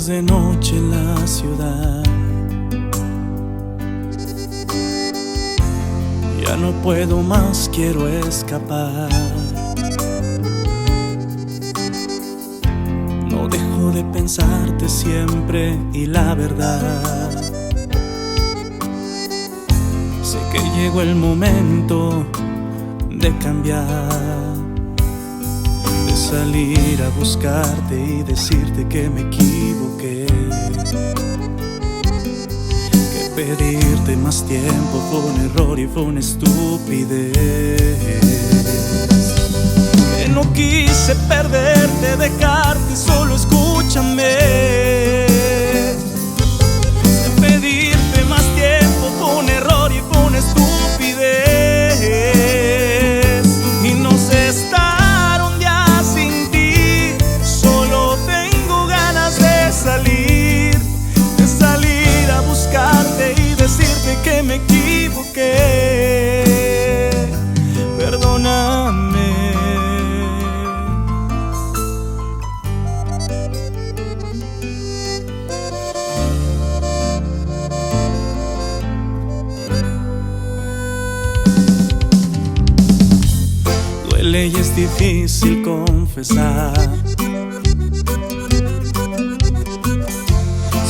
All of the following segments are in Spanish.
Es de noche en la ciudad, ya no puedo más, quiero escapar. No dejo de pensarte siempre y la verdad, sé que llegó el momento de cambiar, de salir a buscarte y decirte que me equivoqué, que pedirte más tiempo fue un error y fue una estupidez, que no quise perderte, dejarte, solo escúchame. Pedirte más tiempo fue un error y fue una estupidez, y no sé estar un día sin ti. Solo tengo ganas de salir a buscarte y decirte que me equivoqué. Perdóname. Duele y es difícil confesar,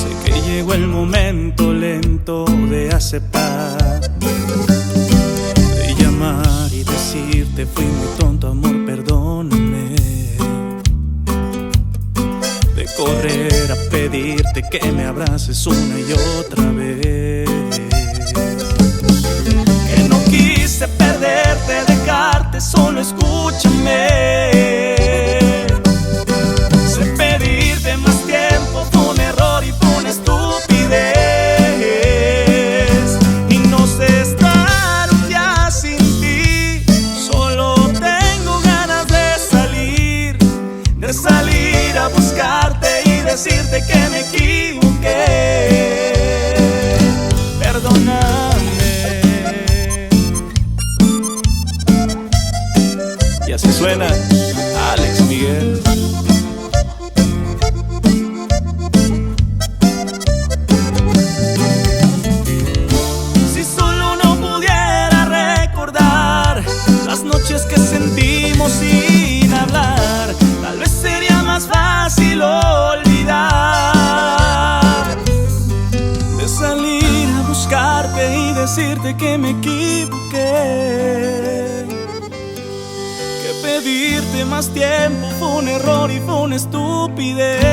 sé que llegó el momento lento de aceptar, de llamar y decirte fui muy tonto, amor, perdóname, de correr a pedirte que me abraces una y otra vez, que no quise perderte, dejarte, solo escúchame. Sé pedirte más tiempo fue un error y fue una estupidez, y no sé estar un día sin ti. Solo tengo ganas de salir a buscarte y decirte que me equivoqué. Perdóname. Y así suena Alex Miguel. Si solo no pudiera recordar las noches que sentimos sin hablar, tal vez sería más fácil olvidar, de salir a buscarte y decirte que me equivoqué, que pedirte más tiempo fue un error y fue una estupidez,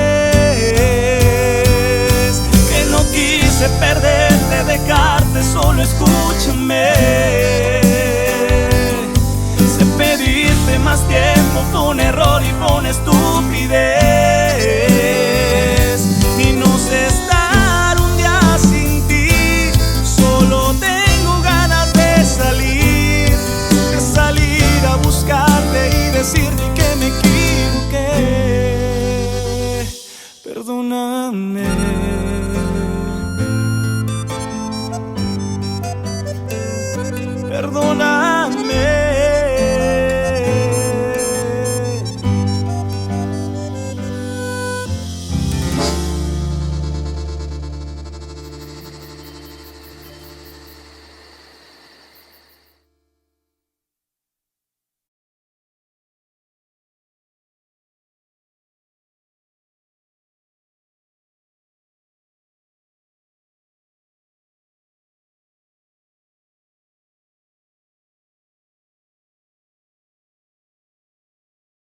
que no quise perderte, dejarte, solo escúchame. Sé pedirte más tiempo fue un error y fue una estupidez.